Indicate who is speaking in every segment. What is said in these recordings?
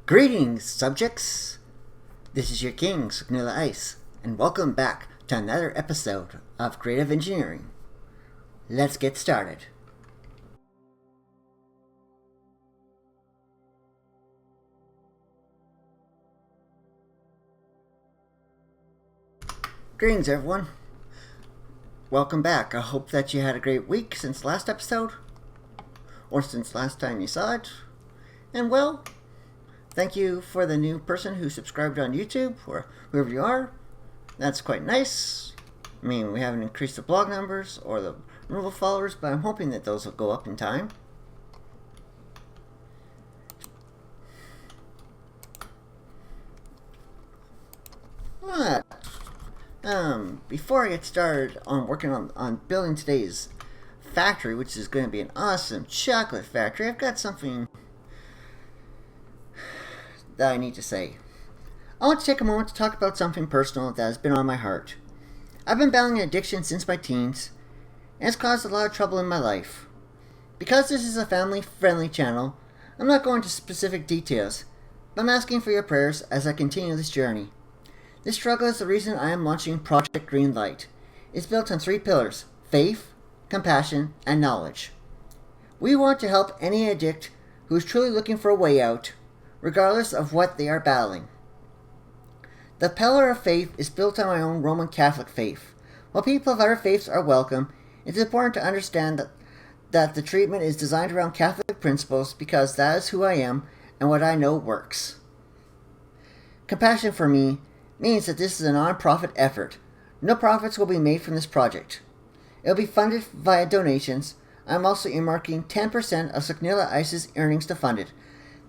Speaker 1: Greetings, subjects! This is your king, Vanilla Ice, and welcome back to another episode of Creative Engineering. Let's get started. Greetings, everyone. Welcome back. I hope that you had a great week since last episode, or since last time you saw it. And well, thank you for the new person who subscribed on YouTube, or whoever you are. That's quite nice. I mean, we haven't increased the blog numbers or the renewal followers, but I'm hoping that those will go up in time. But, before I get started on working on building today's factory, which is going to be an awesome chocolate factory, I've got something that I need to say. I want to take a moment to talk about something personal that has been on my heart. I've been battling addiction since my teens, and it's caused a lot of trouble in my life. Because this is a family-friendly channel, I'm not going to specific details, but I'm asking for your prayers as I continue this journey. This struggle is the reason I am launching Project Greenlight. It's built on 3 pillars: faith, compassion, and knowledge. We want to help any addict who is truly looking for a way out, regardless of what they are battling. The pillar of faith is built on my own Roman Catholic faith. While people of other faiths are welcome, it's important to understand that the treatment is designed around Catholic principles because that is who I am and what I know works. Compassion for me means that this is a non-profit effort. No profits will be made from this project. It will be funded via donations. I'm also earmarking 10% of Vanilla Ice's earnings to fund it.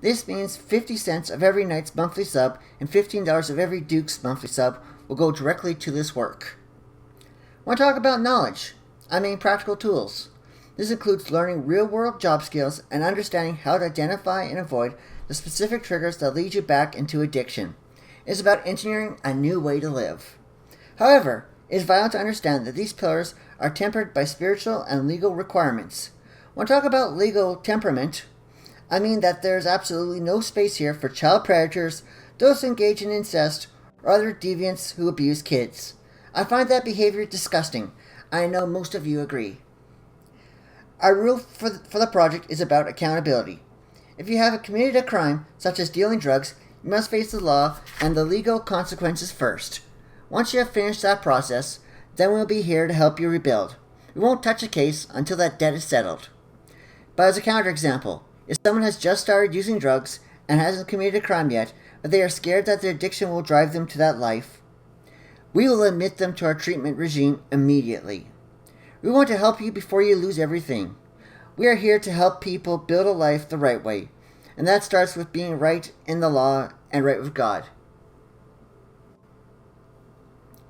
Speaker 1: This means 50 cents of every Knight's monthly sub and $15 of every Duke's monthly sub will go directly to this work. When I talk about knowledge, I mean practical tools. This includes learning real-world job skills and understanding how to identify and avoid the specific triggers that lead you back into addiction. It is about engineering a new way to live. However, it is vital to understand that these pillars are tempered by spiritual and legal requirements. When I talk about legal temperament, I mean that there is absolutely no space here for child predators, those who engage in incest, or other deviants who abuse kids. I find that behavior disgusting. I know most of you agree. Our rule for the project is about accountability. If you have committed a crime, such as dealing drugs, you must face the law and the legal consequences first. Once you have finished that process, then we'll be here to help you rebuild. We won't touch a case until that debt is settled. But as a counterexample, if someone has just started using drugs and hasn't committed a crime yet, but they are scared that their addiction will drive them to that life, we will admit them to our treatment regime immediately. We want to help you before you lose everything. We are here to help people build a life the right way, and that starts with being right in the law and right with God.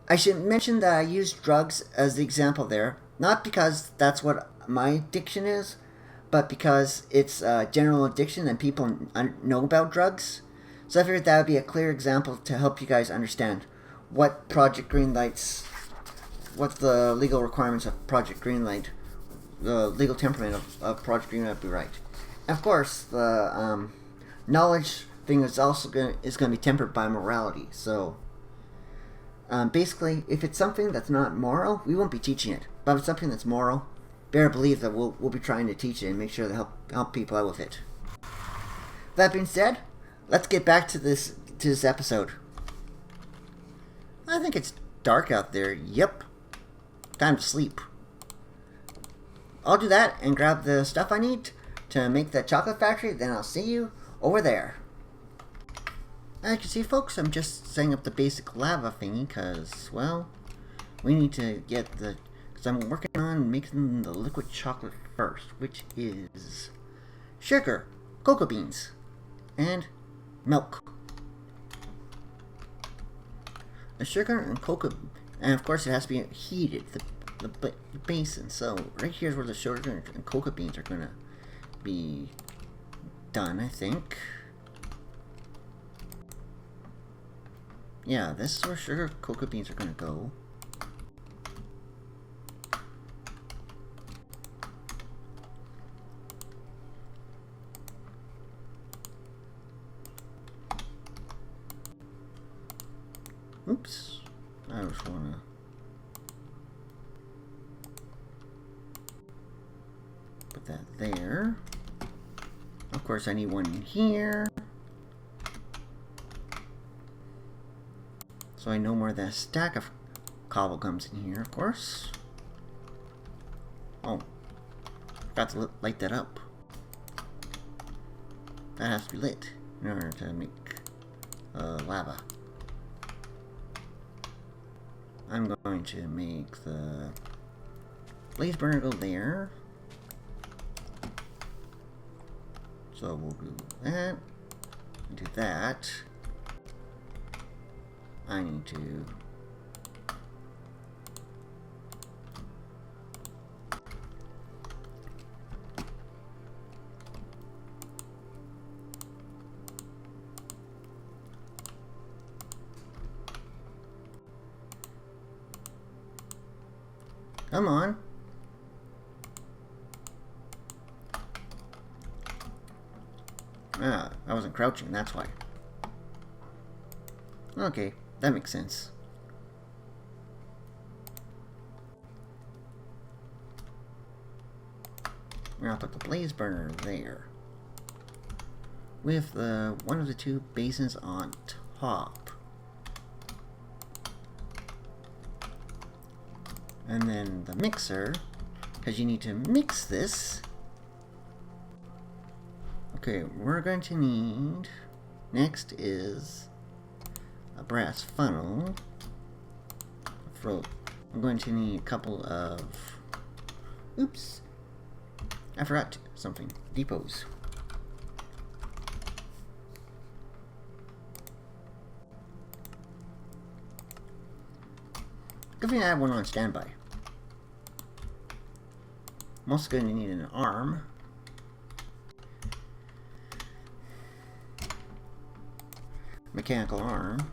Speaker 1: I should mention that I use drugs as the example there, not because that's what my addiction is, but because it's a general addiction and people know about drugs. So I figured that would be a clear example to help you guys understand what Project Greenlight's, what the legal requirements of Project Greenlight, the legal temperament of Project Greenlight would be right. And of course, the knowledge thing is also going to be tempered by morality. So basically, if it's something that's not moral, we won't be teaching it. But if it's something that's moral, better believe that we'll be trying to teach it and make sure to help people out with it. That being said, let's get back to this episode. I think it's dark out there. Yep. Time to sleep. I'll do that and grab the stuff I need to make that chocolate factory, then I'll see you over there. As you can see, folks, I'm just setting up the basic lava thingy because, well, we need to get the... because I'm working on making the liquid chocolate first, which is sugar, cocoa beans, and milk. The sugar and cocoa... and of course it has to be heated, the basin. So right here's where the sugar and cocoa beans are going to be done, I think. Yeah, this is where sugar cocoa beans are going to go. Oops. I just wanna... put that there. Of course, I need one in here. So I know where that stack of cobble comes in here, of course. Oh. Forgot to light that up. That has to be lit in order to make lava. I'm going to make the blaze burner go there. So we'll do that. Do that. I need to... Come on. Ah, I wasn't crouching, that's why. Okay, that makes sense. Now I'll put the blaze burner there. With the one of the two basins on top. And then the mixer, because you need to mix this. Okay, we're going to need, next is a brass funnel. I'm going to need a couple of, oops, I forgot something, depots. Good thing I have one on standby. I'm also going to need an arm. Mechanical arm.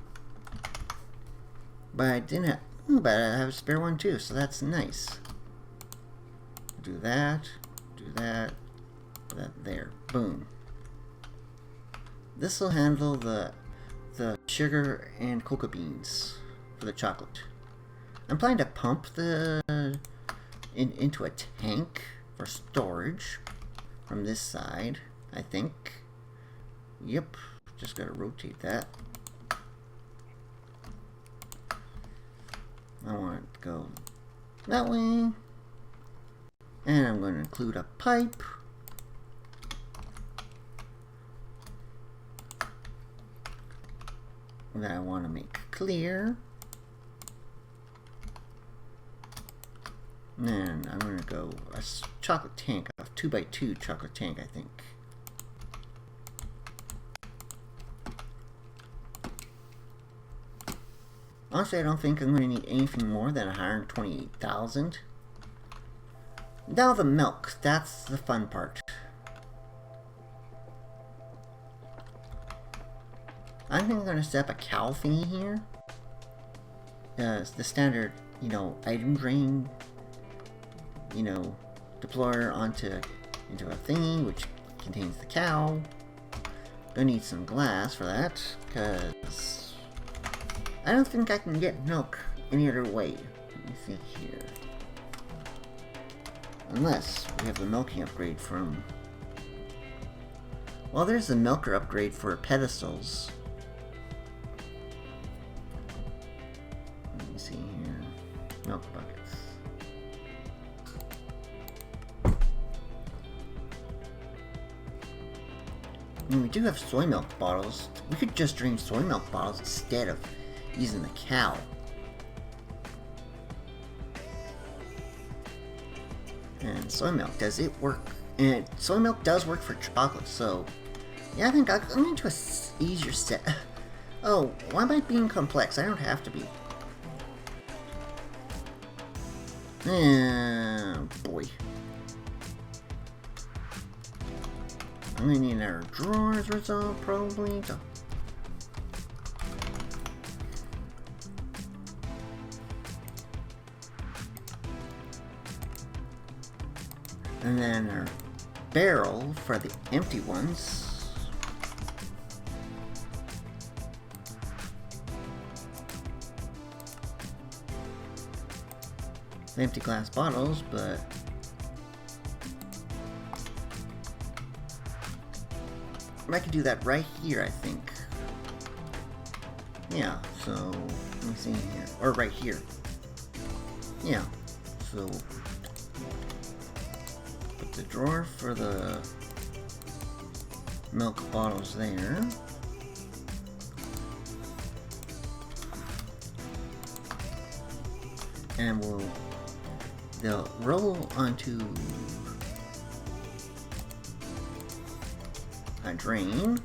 Speaker 1: But I didn't have... Ooh, but I have a spare one too, so that's nice. Do that. Do that. Put that there. Boom. This will handle the sugar and cocoa beans for the chocolate. I'm planning to pump the into a tank for storage from this side, I think. Yep, just gotta rotate that. I want it to go that way. And I'm going to include a pipe. That I want to make clear. And then I'm going to go a chocolate tank, a 2x2 chocolate tank, I think. Honestly, I don't think I'm going to need anything more than 128,000. Now the milk, that's the fun part. I think I'm going to set up a cow thingy here. The standard, you know, item drain, you know, deployer into a thingy which contains the cow. Gonna need some glass for that, because I don't think I can get milk any other way. Let me see here. Unless we have the milking upgrade from... Well, there's the milker upgrade for pedestals. Let me see here. Milk buckets. I mean, we do have soy milk bottles. We could just drink soy milk bottles instead of using the cow. And soy milk, does it work? And soy milk does work for chocolate, so... Yeah, I think I'm into a easier set. Oh, why am I being complex? I don't have to be. Boy. I'm gonna need another drawer as a result, probably. And then our barrel for the empty ones. empty glass bottles, but I could do that right here, I think. Yeah, so let me see here. Or right here. Yeah, so put the drawer for the milk bottles there. And they'll roll onto a drain.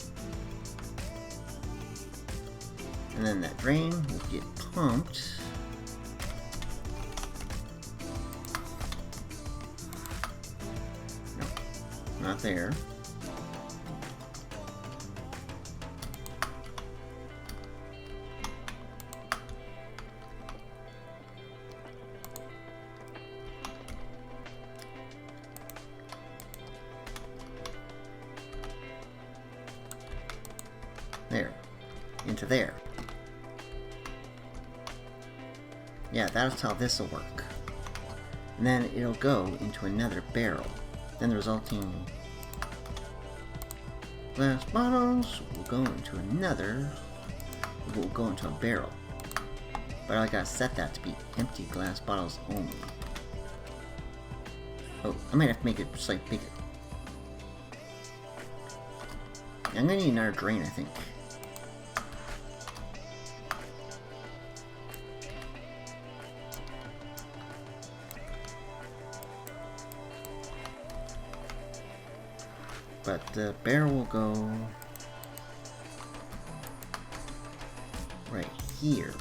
Speaker 1: And then that drain will get pumped. No, not there. There. Into there. Yeah, that's how this will work. And then it'll go into another barrel. Then the resulting glass bottles will go into a barrel. But I gotta set that to be empty glass bottles only. Oh, I might have to make it slightly bigger. I'm gonna need another drain, I think. But the barrel will go right here.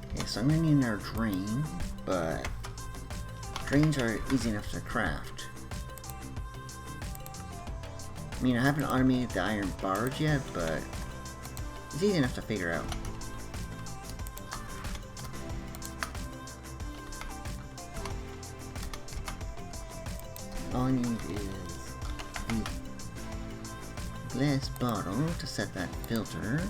Speaker 1: Okay, so I'm gonna need another drain, but drains are easy enough to craft. I mean, I haven't automated the iron bars yet, but it's easy enough to figure out. All I need is the glass bottle to set that filter.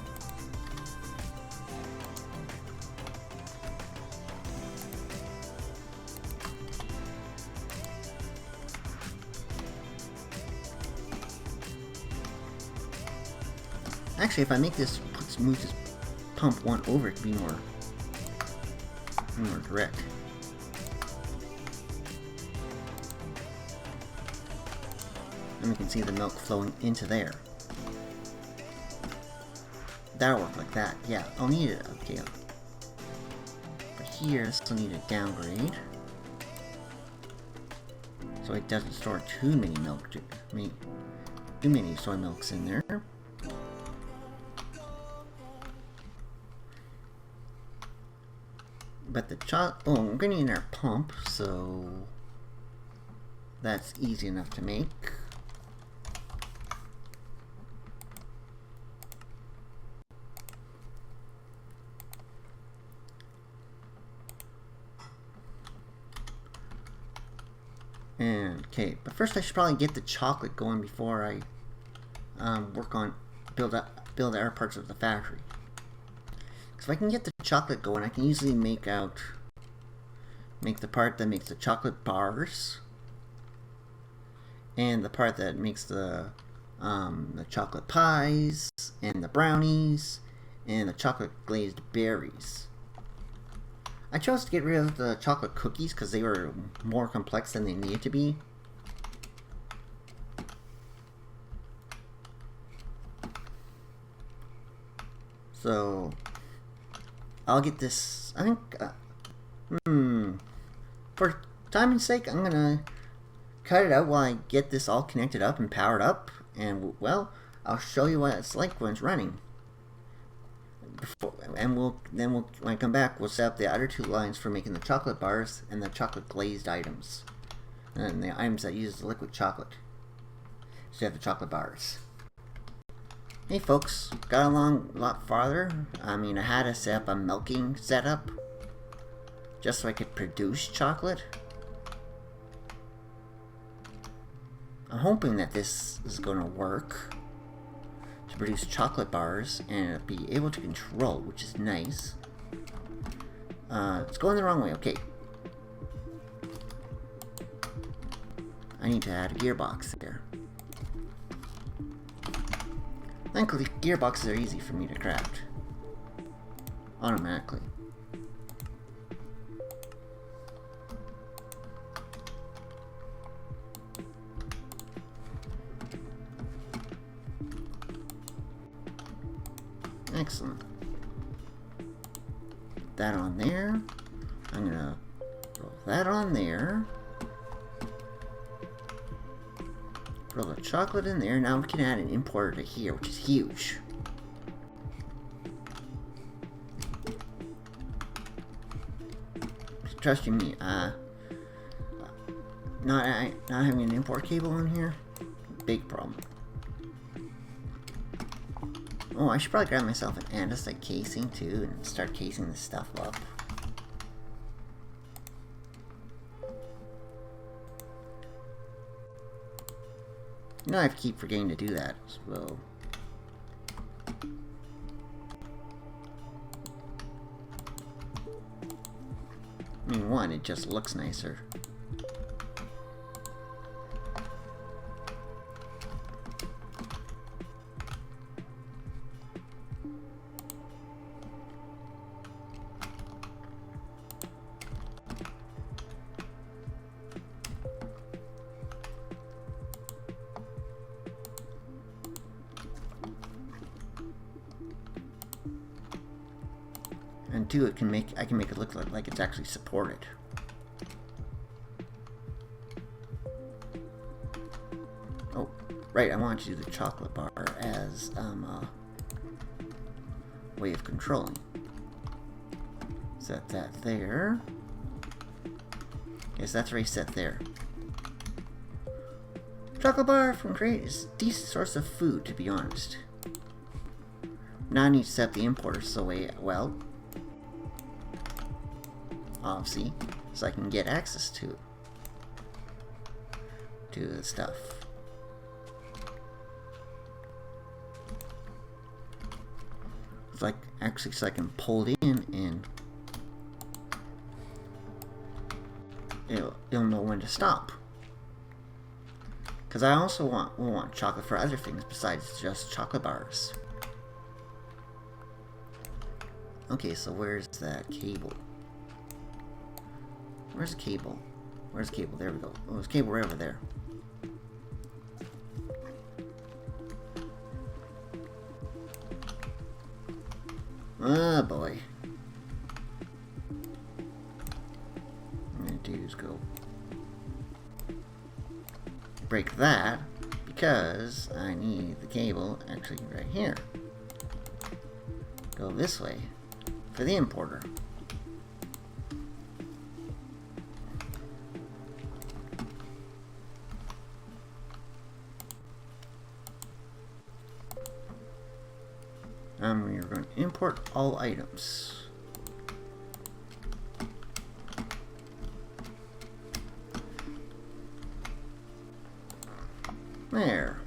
Speaker 1: Actually, if I make this, move this pump one over, it can be more direct. And we can see the milk flowing into there. That'll work like that. Yeah, I'll need it. Okay. But here, this will need a downgrade. So it doesn't store too many too many soy milks in there. But the I'm gonna need our pump, so that's easy enough to make. And okay, but first I should probably get the chocolate going before I work on build our parts of the factory. Because if I can get the chocolate going, I can easily make the part that makes the chocolate bars, and the part that makes the chocolate pies, and the brownies, and the chocolate glazed berries. I chose to get rid of the chocolate cookies because they were more complex than they needed to be. So I'll get this, I think, for time's sake, I'm gonna cut it out while I get this all connected up and powered up, and, well, I'll show you what it's like when it's running. When I come back, we'll set up the other two lines for making the chocolate bars and the chocolate glazed items, and the items that use the liquid chocolate. So you have the chocolate bars. Hey folks, got along a lot farther. I mean, I had to set up a milking setup just so I could produce chocolate. I'm hoping that this is going to work to produce chocolate bars and be able to control, which is nice. It's going the wrong way. Okay. I need to add a gearbox there. Thankfully, gearboxes are easy for me to craft automatically. Excellent. Put that on there. I'm gonna roll that on there. Roll the chocolate in there. Now we can add an importer to here, which is huge. Trust you me, not having an import cable on here, big problem. Oh, I should probably grab myself an andesite casing too and start casing this stuff up. You know, I keep forgetting to do that, so. I mean, one, it just looks nicer. And two, I can make it look like it's actually supported. Oh, right, I wanted to do the chocolate bar as a way of controlling. Set that there. Yes, that's already set there. Chocolate bar from Crate is a decent source of food, to be honest. Now I need to set the importer so well. Obviously, so I can get access to the stuff. It's like actually so I can pull it in and it'll know when to stop. Because I also want chocolate for other things besides just chocolate bars. Okay, so where's that cable? Where's the cable? Where's the cable? There we go. Oh, there's a cable right over there. Oh boy. What I'm gonna do is go break that because I need the cable actually right here. Go this way for the importer. We're going to import all items. There.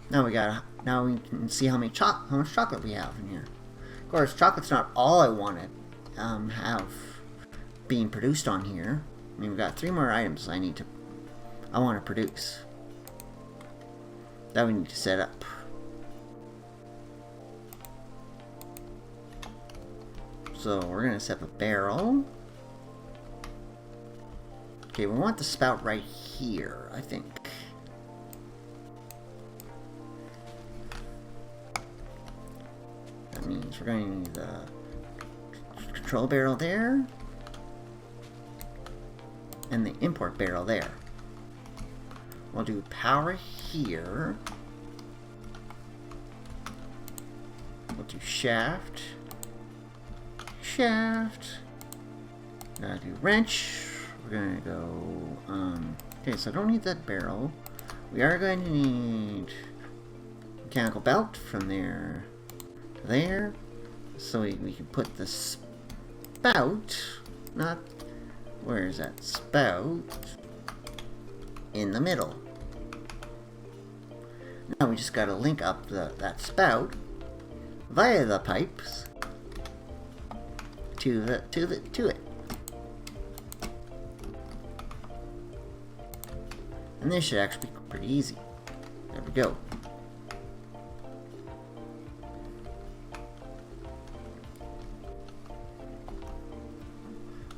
Speaker 1: Now we can see how much chocolate we have in here. Of course, chocolate's not all I want to have being produced on here. I mean, we've got 3 more items I want to produce. That we need to set up. So we're going to set up a barrel. Okay, we want the spout right here, I think. That means we're going to need the control barrel there. And the import barrel there. We'll do power here. We'll do shaft. Shaft. Gotta do wrench. We're gonna go, okay, so I don't need that barrel. We are going to need mechanical belt from there to there. So we can put the spout, not Where's that spout? In the middle. Now we just gotta link up that spout via the pipes to it. And this should actually be pretty easy. There we go.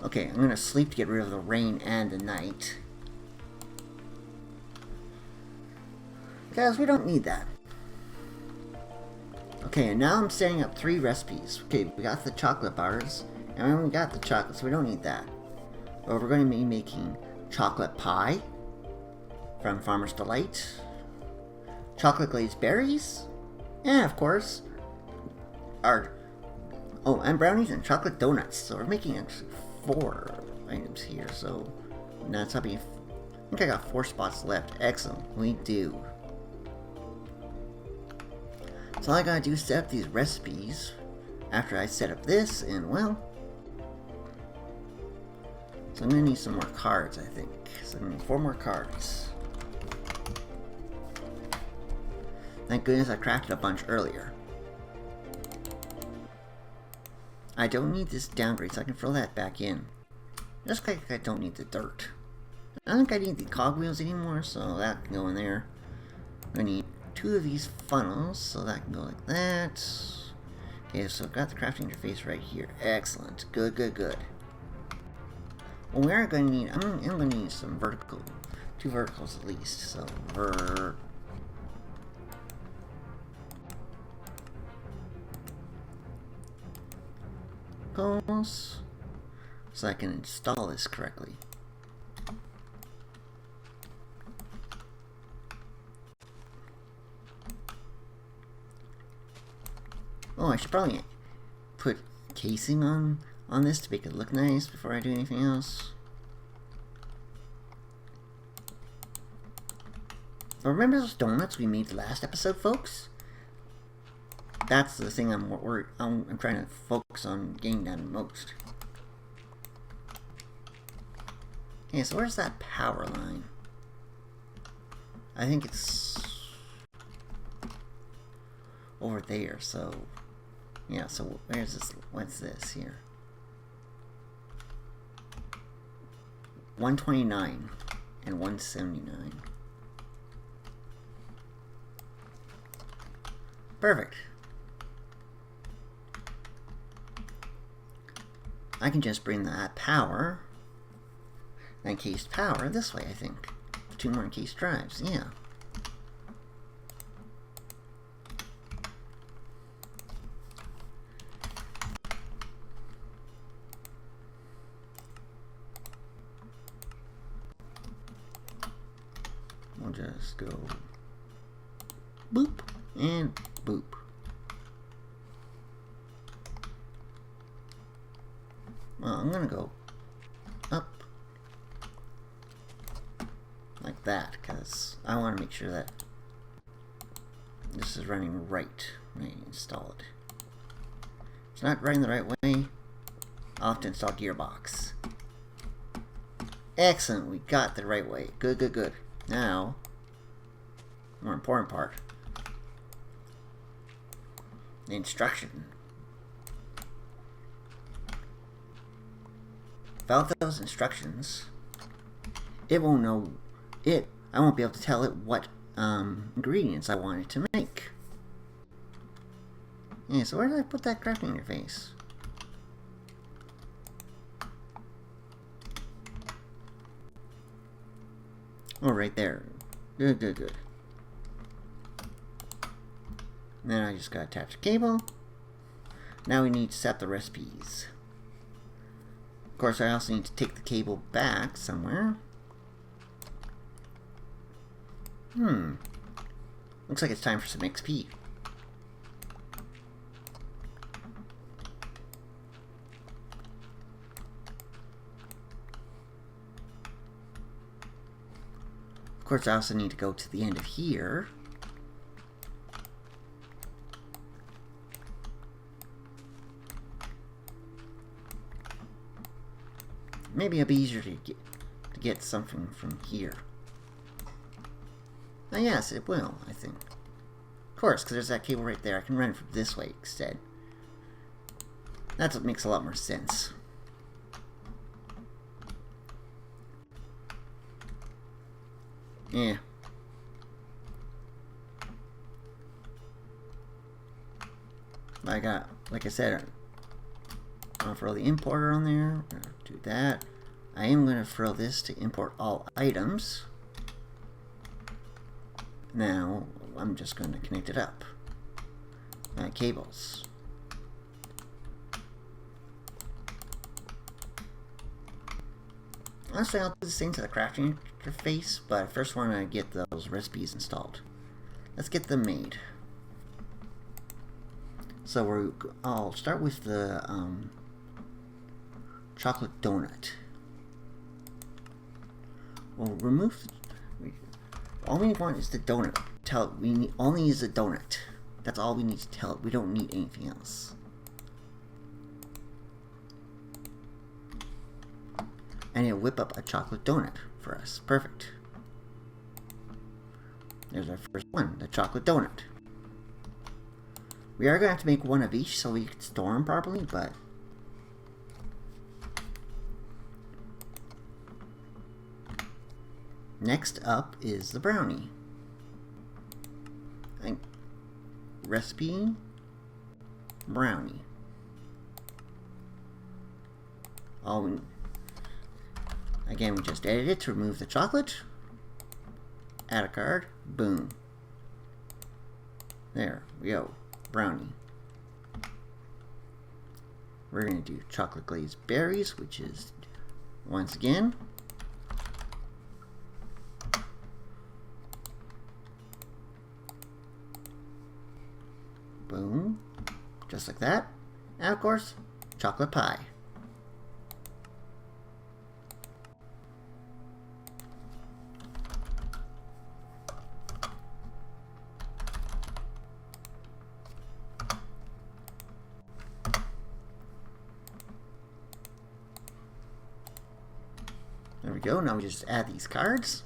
Speaker 1: Okay, I'm gonna sleep to get rid of the rain and the night. Guys, we don't need that. Okay, and now I'm setting up 3 recipes. Okay, we got the chocolate bars, and we got the chocolate, so we don't need that. But we're going to be making chocolate pie from Farmer's Delight, chocolate glazed berries, and of course, and brownies and chocolate donuts. So we're making actually 4 items here, so that's how I think I got 4 spots left. Excellent, we do. So all I gotta do is set up these recipes after I set up this, and well, so I'm gonna need some more cards, I think. So I'm gonna need 4 more cards. Thank goodness I crafted a bunch earlier. I don't need this downgrade, so I can throw that back in. Just like I don't need the dirt. I don't think I need the cogwheels anymore, so that can go in there. I'm gonna need 2 of these funnels, so that can go like that. Okay, so I've got the crafting interface right here. Excellent. Good, good, good. Well, we are going to need, I'm going to need some vertical, 2 verticals at least. So, verticals, so I can install this correctly. Oh, I should probably put casing on this to make it look nice before I do anything else. But remember those donuts we made last episode, folks? That's the thing I'm trying to focus on getting done most. Okay, so where's that power line? I think it's over there, so yeah, so where's this? What's this here? 129 and 179. Perfect. I can just bring that power, encased power, this way, I think. 2 more encased drives, yeah. We'll just go boop and boop. Well, I'm gonna go up like that because I want to make sure that this is running right when I install it. If it's not running the right way, I'll have to install gearbox. Excellent, we got the right way. Good, good, good. Now, more important part, the instruction. Without those instructions, it won't know it. I won't be able to tell it what ingredients I want it to make. Yeah, so where did I put that crafting interface? Oh, right there. Good, good, good. Then I just gotta attach a cable. Now we need to set the recipes. Of course, I also need to take the cable back somewhere. Looks like it's time for some XP. Of course, I also need to go to the end of here. maybe it'll be easier to get something from here. Oh, yes, it will, I think. Of course, because there's that cable right there. I can run it from this way instead. That's what makes a lot more sense. Yeah. I got, like I said, I'm gonna throw the importer on there. We're gonna do that. I am gonna throw this to import all items. Now I'm just gonna connect it up. Cables. Honestly, I'll do the same to the crafting interface, but I first want to get those recipes installed. Let's get them made. So I'll start with the chocolate donut. We'll remove. All we want is the donut. We only use the donut. That's all we need to tell it. We don't need anything else. And it'll whip up a chocolate donut for us. Perfect. There's our first one, the chocolate donut. We are going to have to make one of each so we can store them properly, but next up is the brownie. Recipe brownie. Again, we just edit it to remove the chocolate. Add a card. Boom. There we go. Brownie. We're going to do chocolate glazed berries, which is, once again, boom. Just like that. And of course, chocolate pie. There we go. Now we just add these cards.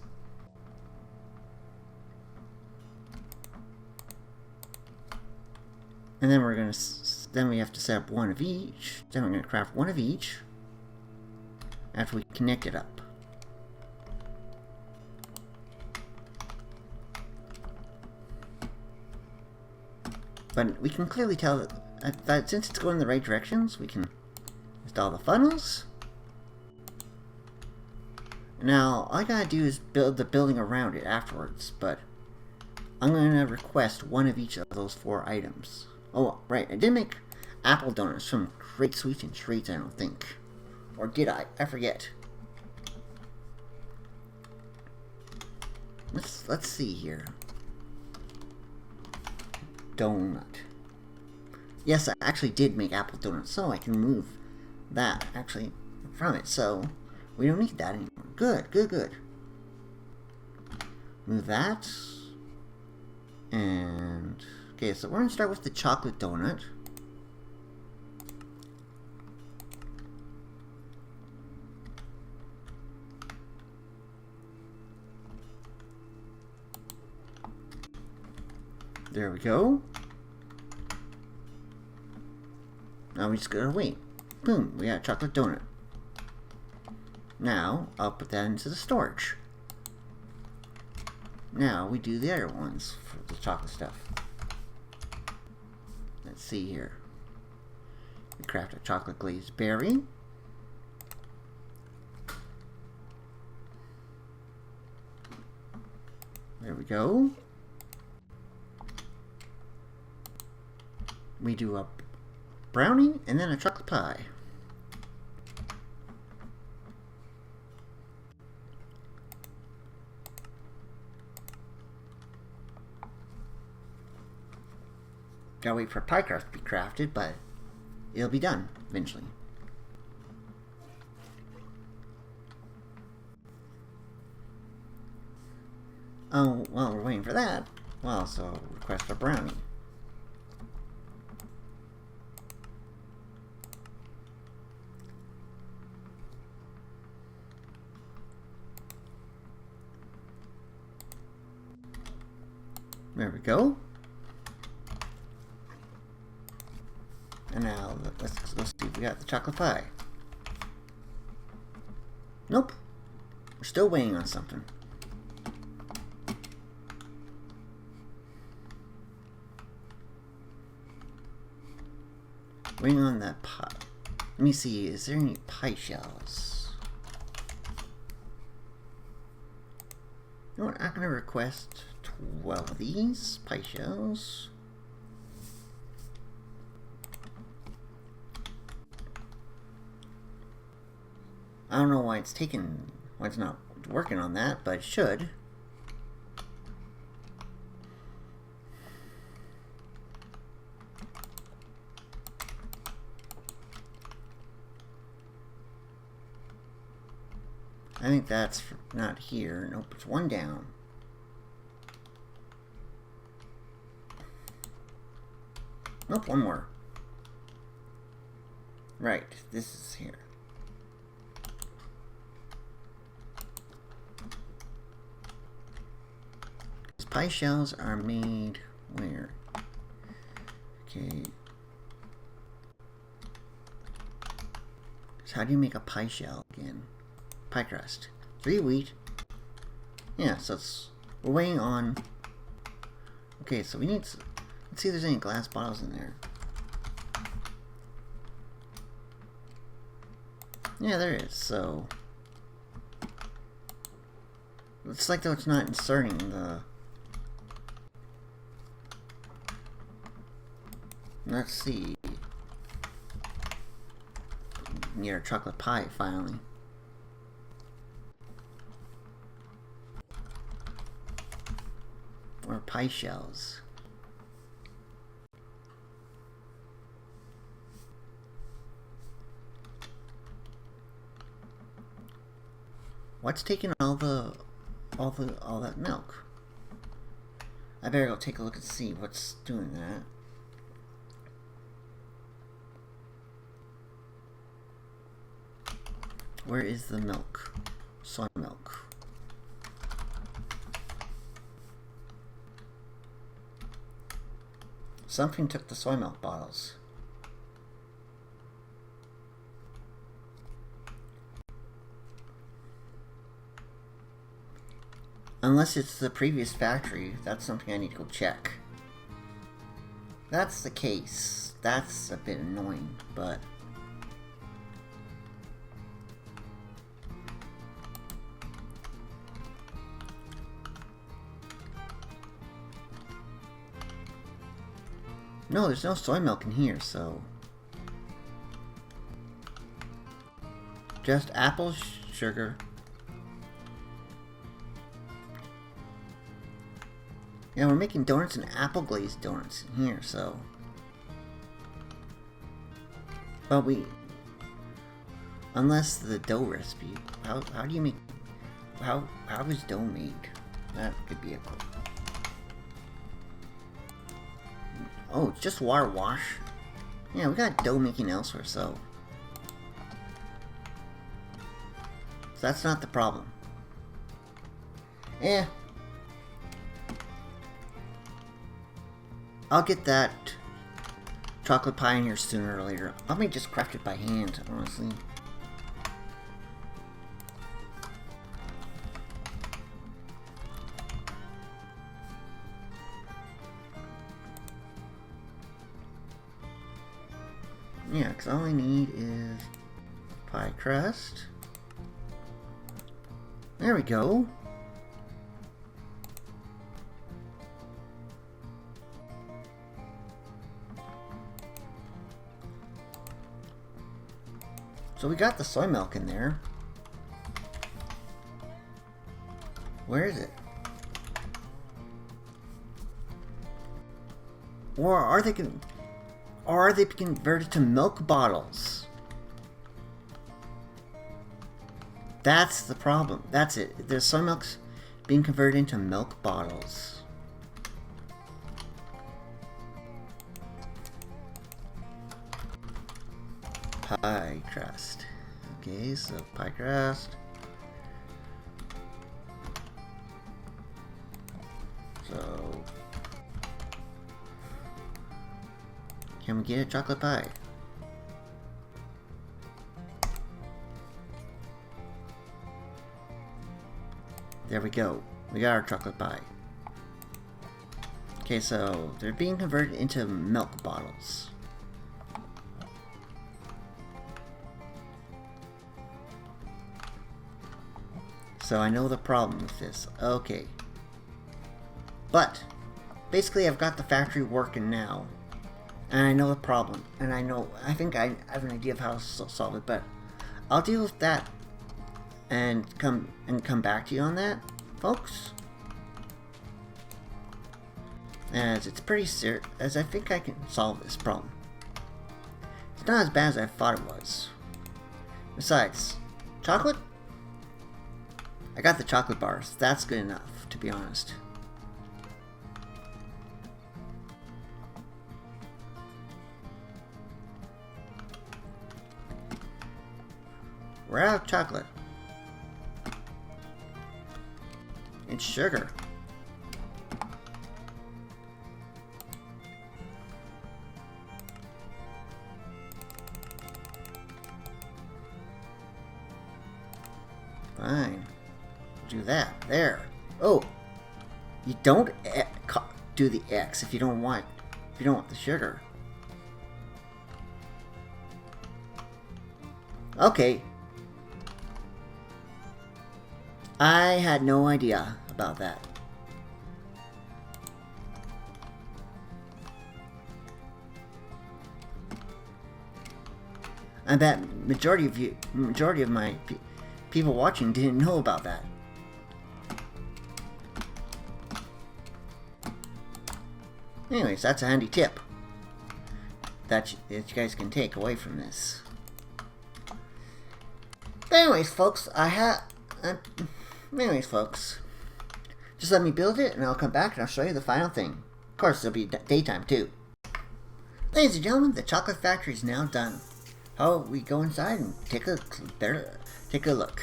Speaker 1: And then we have to set up one of each. Then we're gonna craft one of each after we connect it up. But we can clearly tell that since it's going in the right directions, we can install the funnels. Now, all I gotta do is build the building around it afterwards, but I'm gonna request one of each of those 4 items. Oh, right, I didn't make apple donuts from Great Sweets and Treats, I don't think. Or did I? I forget. Let's see here. Donut. Yes, I actually did make apple donuts, so I can move that actually from it, so we don't need that anymore. Good, good, good. Move that. And okay, so we're gonna start with the chocolate donut. There we go. Now we just gotta wait. Boom, we got a chocolate donut. Now, I'll put that into the storage. Now, we do the other ones for the chocolate stuff. Let's see here. We craft a chocolate glazed berry. There we go. We do a brownie and then a chocolate pie. Gotta wait for pie crust to be crafted, but it'll be done eventually. Oh, well, we're waiting for that. Well, so request a brownie. we go. And now let's see if we got the chocolate pie. Nope. We're still waiting on something. Waiting on that pie. Let me see, is there any pie shells? You know what, I'm gonna request 12 of these pie shells. I don't know why it's not working on that, but it should. I think that's not here. Nope, it's one down. Nope, one more. Right, this is here. These pie shells are made where? Okay. So how do you make a pie shell again? Pie crust. 3 wheat. Yeah, so we're waiting on. Okay, so we need. Let's see if there's any glass bottles in there. Yeah, there is. So looks like though it's not inserting the. Let's see. Near chocolate pie finally. Or pie shells. What's taking all that milk? I better go take a look and see what's doing that. Where is the milk? Soy milk. Something took the soy milk bottles. Unless it's the previous factory, that's something I need to go check. That's the case. That's a bit annoying, but... No, there's no soy milk in here, so... Just apple sugar. Yeah, we're making donuts and apple glazed donuts in here, so... But we... Unless the dough recipe... How do you make... How is dough made? That could be a clue. Oh, it's just water wash. Yeah, we got dough making elsewhere, so that's not the problem. Eh. I'll get that chocolate pie in here sooner or later. I may just craft it by hand, honestly. Yeah, because all I need is pie crust. There we go. So we got the soy milk in there. Where is it? Or are they converted to milk bottles? That's the problem. That's it. There's soy milk's being converted into milk bottles. Pie crust. Okay, so pie crust. So Can we get a chocolate pie? There we go. We got our chocolate pie. Okay, so they're being converted into milk bottles. So I know the problem with this. Okay. But, basically I've got the factory working now. And I know the problem. And I think I have an idea of how to solve it, but I'll deal with that and come back to you on that, folks. As it's pretty serious, as I think I can solve this problem. It's not as bad as I thought it was. Besides, chocolate? I got the chocolate bars. That's good enough, to be honest. We're out of chocolate. It's sugar. Fine. Do that. There. Oh! You don't do the X if you don't want the sugar. Okay. I had no idea about that. I bet majority of my people watching didn't know about that. Anyways, that's a handy tip that you guys can take away from this. But anyways, folks, anyways, folks, just let me build it, and I'll come back and I'll show you the final thing. Of course, it'll be daytime too. Ladies and gentlemen, the chocolate factory is now done. How about we go inside and take a look.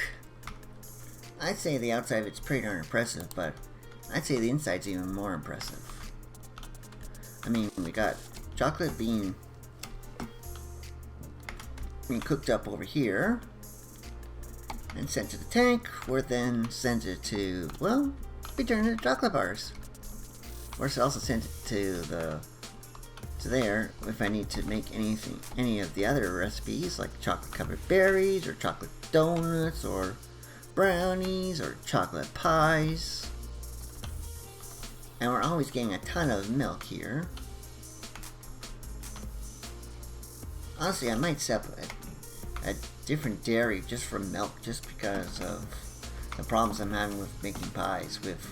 Speaker 1: I'd say the outside of it's pretty darn impressive, but I'd say the inside's even more impressive. I mean, we got chocolate being cooked up over here and sent to the tank, where it then sends it to, well, we turn it into chocolate bars. Or it's also sent it to there if I need to make any of the other recipes, like chocolate covered berries or chocolate donuts or brownies or chocolate pies. And we're always getting a ton of milk here. Honestly, I might set up a different dairy just for milk, just because of the problems I'm having with making pies with.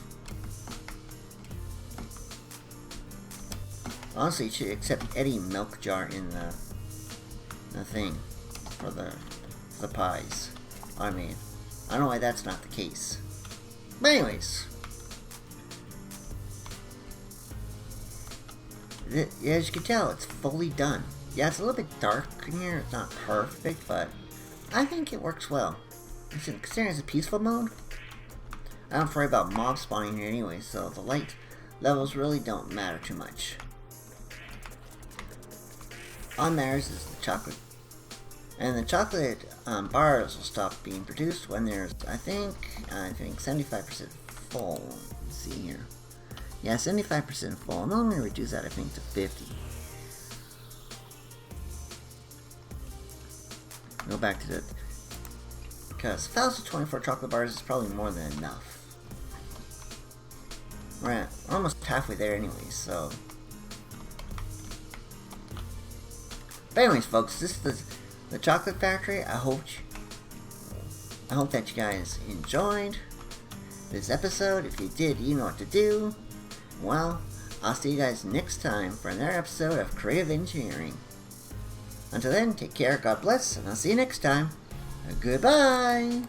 Speaker 1: Honestly, you should accept any milk jar in the thing for the pies. I mean, I don't know why that's not the case. But anyways, as you can tell, it's fully done. Yeah, it's a little bit dark in here. It's not perfect, but I think it works well. Considering it's a peaceful mode, I don't worry about mob spawning here anyway, so the light levels really don't matter too much. On theirs is the chocolate, and the chocolate bars will stop being produced when there's, I think 75% full. Let's see here. Yeah, 75% full. I'm only going to reduce that, I think, to 50. Go back to the, because 1,024 chocolate bars is probably more than enough. We're almost halfway there anyways, so. But anyways, folks, this is the chocolate factory. I hope that you guys enjoyed this episode. If you did, you know what to do. Well, I'll see you guys next time for another episode of Creative Engineering. Until then, take care, God bless, and I'll see you next time. Goodbye!